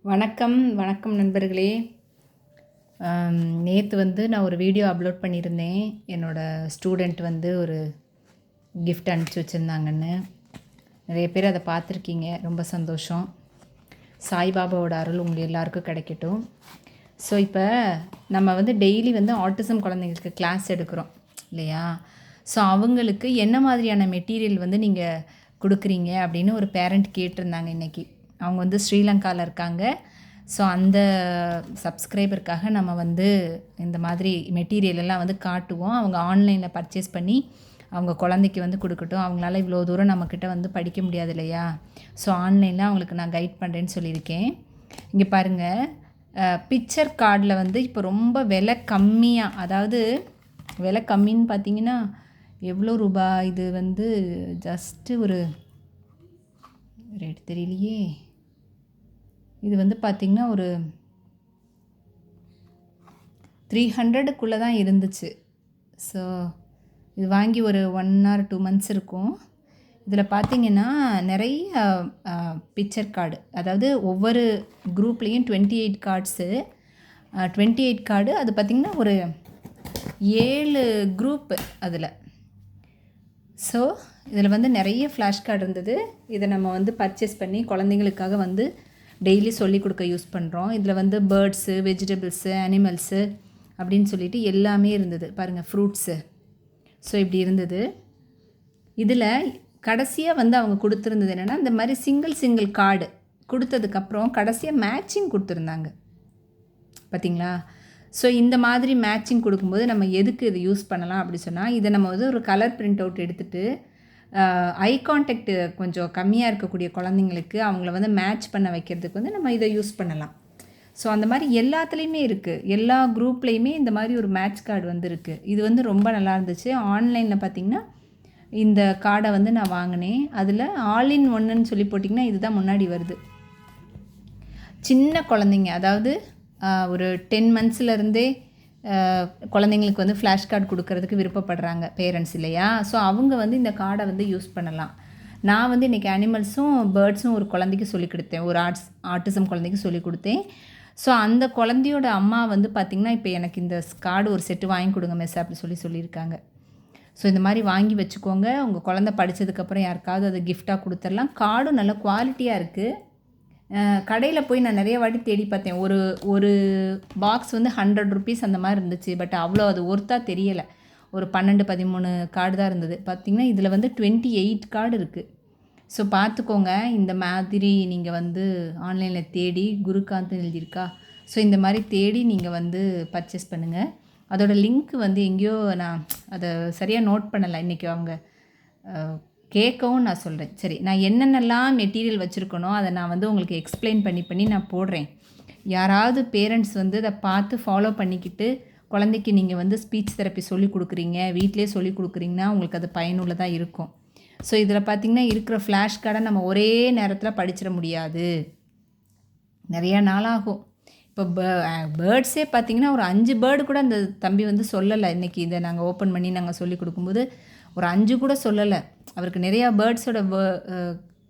வணக்கம் வணக்கம் நண்பர்களே. நேற்று வந்து நான் ஒரு வீடியோ அப்லோட் பண்ணியிருந்தேன். என்னோடய ஸ்டூடெண்ட் வந்து ஒரு கிஃப்ட் அனுப்பிச்சி வச்சுருந்தாங்கன்னு. நிறைய பேர் அதை பார்த்துருக்கீங்க. ரொம்ப சந்தோஷம். சாய்பாபாவோட அருள் உங்களுக்கு எல்லாருக்கும் கிடைக்கட்டும். ஸோ இப்போ நம்ம வந்து டெய்லி வந்து ஆட்டிசம் குழந்தைங்களுக்கு கிளாஸ் எடுக்கிறோம் இல்லையா? ஸோ அவங்களுக்கு என்ன மாதிரியான மெட்டீரியல் வந்து நீங்கள் கொடுக்குறீங்க அப்படின்னு ஒரு பேரண்ட் கேட்டிருந்தாங்க இன்றைக்கி. அவங்க வந்து ஸ்ரீலங்காவில் இருக்காங்க. ஸோ அந்த சப்ஸ்கிரைபருக்காக நம்ம வந்து இந்த மாதிரி மெட்டீரியல் எல்லாம் வந்து காட்டுவோம். அவங்க ஆன்லைனில் பர்ச்சேஸ் பண்ணி அவங்க குழந்தைக்கு வந்து கொடுக்கட்டும். அவங்களால இவ்வளோ தூரம் நம்மக்கிட்ட வந்து படிக்க முடியாது இல்லையா? ஸோ ஆன்லைனில் அவங்களுக்கு நான் கைட் பண்ணுறேன்னு சொல்லியிருக்கேன். இங்கே பாருங்கள், பிக்சர் கார்டில் வந்து இப்போ ரொம்ப விலை கம்மியாக, அதாவது விலை கம்மின்னு பார்த்தீங்கன்னா எவ்வளோ ரூபா? இது வந்து ஜஸ்ட்டு ஒரு ரேட் தெரியலையே. இது வந்து பார்த்திங்கன்னா ஒரு 300க்குள்ளே தான் இருந்துச்சு. ஸோ இது வாங்கி ஒரு 1 or 2 months இருக்கும். இதில் பார்த்திங்கன்னா நிறைய பிக்சர் கார்டு, அதாவது ஒவ்வொரு குரூப்லேயும் 28 கார்ட்ஸு, 28 கார்டு. அது பார்த்திங்கன்னா ஒரு 7 குரூப்பு அதில். ஸோ இதில் வந்து நிறைய ஃப்ளாஷ் கார்டு இருந்தது. இதை நம்ம வந்து பர்ச்சேஸ் பண்ணி குழந்தைங்களுக்காக வந்து டெய்லி சொல்லிக் கொடுக்க யூஸ் பண்ணுறோம். இதில் வந்து பேர்ட்ஸு, வெஜிடபிள்ஸு, அனிமல்ஸு அப்படின்னு சொல்லிட்டு எல்லாமே இருந்தது. பாருங்கள், ஃப்ரூட்ஸு. ஸோ இப்படி இருந்தது. இதில் கடைசியாக வந்து அவங்க கொடுத்துருந்தது என்னென்னா, இந்த மாதிரி சிங்கிள் கார்டு கொடுத்ததுக்கப்புறம் கடைசியாக மேட்சிங் கொடுத்துருந்தாங்க. பார்த்திங்களா? ஸோ இந்த மாதிரி மேட்சிங் கொடுக்கும்போது நம்ம எதுக்கு இது யூஸ் பண்ணலாம் அப்படி சொன்னால், இதை நம்ம வந்து ஒரு கலர் பிரிண்ட் அவுட் எடுத்துகிட்டு ஐ கான்டாக்ட் கொஞ்சம் கம்மியாக இருக்கக்கூடிய குழந்தைங்களுக்கு அவங்கள வந்து மேட்ச் பண்ண வைக்கிறதுக்கு வந்து நம்ம இதை யூஸ் பண்ணலாம். ஸோ அந்த மாதிரி எல்லாத்துலேயுமே இருக்குது. எல்லா குரூப்லேயுமே இந்த மாதிரி ஒரு மேட்ச் கார்டு வந்து இருக்குது. இது வந்து ரொம்ப நல்லா இருந்துச்சு. ஆன்லைனில் பார்த்திங்கன்னா இந்த கார்டை வந்து நான் வாங்கினேன். அதில் ஆல் இன் ஒன்றுன்னு சொல்லி போட்டிங்கன்னா இதுதான் முன்னாடி வருது. சின்ன குழந்தைங்க, அதாவது ஒரு 10 monthsலேருந்தே குழந்தைங்களுக்கு வந்து ஃப்ளாஷ் கார்டு கொடுக்கறதுக்கு விருப்பப்படுறாங்க பேரண்ட்ஸ் இல்லையா? ஸோ அவங்க வந்து இந்த கார்டை வந்து யூஸ் பண்ணலாம். நான் வந்து இன்றைக்கி அனிமல்ஸும் பேர்ட்ஸும் ஒரு குழந்தைக்கு சொல்லிக் கொடுத்தேன். ஒரு ஆட்டிசம் குழந்தைக்கு சொல்லிக் கொடுத்தேன். ஸோ அந்த குழந்தையோட அம்மா வந்து பார்த்திங்கன்னா, இப்போ எனக்கு இந்த கார்டு ஒரு செட்டு வாங்கி கொடுங்க மிஸ் அப்படி சொல்லியிருக்காங்க. ஸோ இந்த மாதிரி வாங்கி வச்சுக்கோங்க. உங்கள் குழந்தை படித்ததுக்கப்புறம் யாருக்காவது அதை கிஃப்டாக கொடுத்துடலாம். கார்டும் நல்ல குவாலிட்டியாக இருக்குது. கடையில் போய் நான் நிறைய வாட்டி தேடி பார்த்தேன். ஒரு பாக்ஸ் வந்து 100 rupees அந்த மாதிரி இருந்துச்சு. பட் அவ்வளோ அது ஒர்த்தாக தெரியலை. ஒரு 12-13 கார்டு தான் இருந்தது. பார்த்திங்கன்னா இதில் வந்து 28 கார்டு இருக்குது. ஸோ பார்த்துக்கோங்க. இந்த மாதிரி நீங்கள் வந்து ஆன்லைனில் தேடி, குருகாந்த் எழுதியிருக்கா, ஸோ இந்த மாதிரி தேடி நீங்கள் வந்து பர்ச்சேஸ் பண்ணுங்கள். அதோட லிங்க் வந்து எங்கேயோ நான் அதை சரியாக நோட் பண்ணலை. இன்றைக்கி அவங்க கேட்கவும் நான் சொல்கிறேன். சரி, நான் என்னென்னலாம் மெட்டீரியல் வச்சுருக்கணும் அதை நான் வந்து உங்களுக்கு எக்ஸ்பிளைன் பண்ணி நான் போடுறேன். யாராவது பேரண்ட்ஸ் வந்து அதை பார்த்து ஃபாலோ பண்ணிக்கிட்டு குழந்தைக்கு நீங்கள் வந்து ஸ்பீச் தெரப்பி சொல்லிக் கொடுக்குறீங்க, வீட்டிலே சொல்லிக் கொடுக்குறீங்கன்னா உங்களுக்கு அது பயனுள்ளதாக இருக்கும். ஸோ இதில் பார்த்திங்கன்னா இருக்கிற ஃப்ளாஷ் கார்டை நம்ம ஒரே நேரத்தில் படிச்சிட முடியாது, நிறையா நாளாகும். இப்போ பேர்ட்ஸே பார்த்திங்கன்னா ஒரு 5 பேர்டு கூட அந்த தம்பி வந்து சொல்லலை. இன்றைக்கி இதை நாங்கள் ஓப்பன் பண்ணி நாங்கள் சொல்லிக் கொடுக்கும்போது ஒரு 5 கூட சொல்லலை. அவருக்கு நிறையா பேர்ட்ஸோட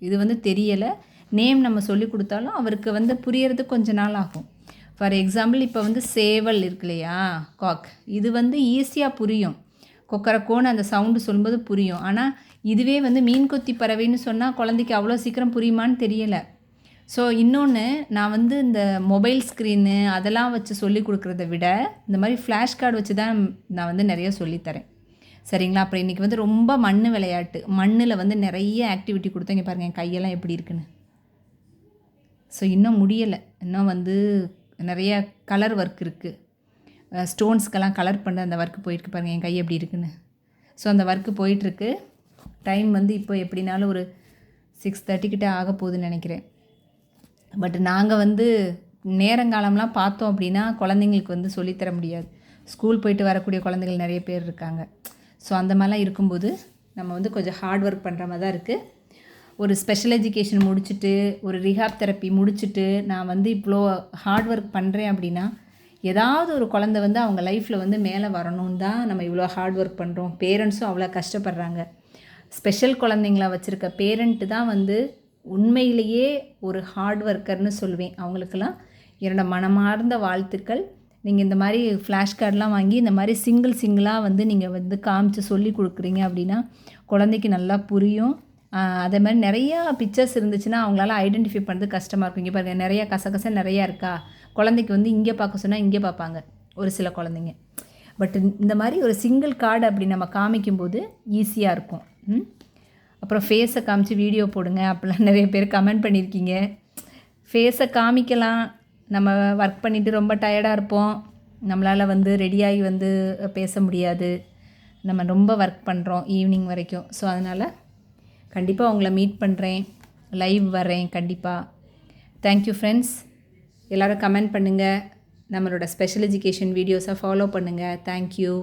இது வந்து தெரியலை. நேம் நம்ம சொல்லி கொடுத்தாலும் அவருக்கு வந்து புரியறதுக்கு கொஞ்ச நாள் ஆகும். ஃபார் எக்ஸாம்பிள், இப்போ வந்து சேவல் இருக்கு இல்லையா, காக், இது வந்து ஈஸியாக புரியும். கொக்கரக்கோன்னு அந்த சவுண்டு சொல்லும்போது புரியும். ஆனால் இதுவே வந்து மீன் கொத்தி பறவைன்னு சொன்னால் குழந்தைக்கு அவ்வளோ சீக்கிரம் புரியுமான்னு தெரியலை. ஸோ இன்னொன்று, நான் வந்து இந்த மொபைல் ஸ்க்ரீனு அதெல்லாம் வச்சு சொல்லி கொடுக்குறத விட இந்த மாதிரி ஃப்ளாஷ் கார்டு வச்சு தான் நான் வந்து நிறைய சொல்லித்தரேன். சரிங்களா? அப்புறம் இன்றைக்கி வந்து ரொம்ப மண் விளையாட்டு, மண்ணில் வந்து நிறைய ஆக்டிவிட்டி கொடுத்தேங்க. பாருங்கள் என் கையெல்லாம் எப்படி இருக்குன்னு. ஸோ இன்னும் முடியலை. இன்னும் வந்து நிறைய கலர் ஒர்க் இருக்குது. ஸ்டோன்ஸ்க்கெல்லாம் கலர் பண்ண அந்த ஒர்க்கு போயிருக்கு. பாருங்கள் என் கை எப்படி இருக்குன்னு. ஸோ அந்த ஒர்க்கு போயிட்டுருக்கு. டைம் வந்து இப்போ எப்படினாலும் ஒரு 6:30 கிட்டே ஆக போகுதுன்னு நினைக்கிறேன். பட் நாங்கள் வந்து நேரங்காலம்லாம் பார்த்தோம் அப்படின்னா குழந்தைங்களுக்கு வந்து சொல்லித்தர முடியாது. ஸ்கூல் போயிட்டு வரக்கூடிய குழந்தைகள் நிறைய பேர் இருக்காங்க. ஸோ அந்த மாதிரிலாம் இருக்கும்போது நம்ம வந்து கொஞ்சம் ஹார்ட் ஒர்க் பண்ணுற மாதிரி தான் இருக்குது. ஒரு ஸ்பெஷல் எஜுகேஷன் முடிச்சுட்டு, ஒரு ரிஹாப் தெரப்பி முடிச்சுட்டு நான் வந்து இவ்வளோ ஹார்ட் ஒர்க் பண்ணுறேன் அப்படின்னா, ஏதாவது ஒரு குழந்தை வந்து அவங்க லைஃப்பில் வந்து மேலே வரணும்னு தான் நம்ம இவ்வளோ ஹார்ட் ஒர்க் பண்ணுறோம். பேரண்ட்ஸும் அவ்வளோ கஷ்டப்படுறாங்க. ஸ்பெஷல் குழந்தைங்கள வச்சுருக்க பேரண்ட்டு தான் வந்து உண்மையிலேயே ஒரு ஹார்ட் ஒர்க்கர்னு சொல்வேன். அவங்களுக்கெல்லாம் என்னோட மனமார்ந்த வாழ்த்துக்கள். நீங்கள் இந்த மாதிரி ஃப்ளாஷ் கார்டெலாம் வாங்கி இந்த மாதிரி சிங்கிளாக வந்து நீங்கள் வந்து காமிச்சு சொல்லி கொடுக்குறீங்க அப்படின்னா குழந்தைக்கு நல்லா புரியும். அதே மாதிரி நிறையா பிக்சர்ஸ் இருந்துச்சுன்னா அவங்களால ஐடென்டிஃபை பண்ணுறது கஷ்டமாக இருக்கும். இங்கே பாருங்கள், நிறையா கசகச நிறையா இருக்கா, குழந்தைக்கு வந்து இங்கே பார்க்க சொன்னால் இங்கே பார்ப்பாங்க ஒரு சில குழந்தைங்க. பட் இந்த மாதிரி ஒரு சிங்கிள் கார்டு அப்படி நம்ம காமிக்கும்போது ஈஸியாக இருக்கும். அப்புறம் ஃபேஸை காமிச்சு வீடியோ போடுங்க அப்படிலாம் நிறைய பேர் கமெண்ட் பண்ணியிருக்கீங்க. ஃபேஸை காமிக்கலாம், நம்ம ஒர்க் பண்ணிவிட்டு ரொம்ப டயர்டாக இருப்போம், நம்மளால் வந்து ரெடியாகி வந்து பேச முடியாது, நம்ம ரொம்ப ஒர்க் பண்ணுறோம் ஈவினிங் வரைக்கும். ஸோ அதனால் கண்டிப்பாக உங்களை மீட் பண்ணுறேன், லைவ் வரேன் கண்டிப்பாக. Thank you friends. எல்லோரும் கமெண்ட் பண்ணுங்கள், நம்மளோட ஸ்பெஷல் எஜுகேஷன் வீடியோஸை ஃபாலோ பண்ணுங்கள். தேங்க்யூ.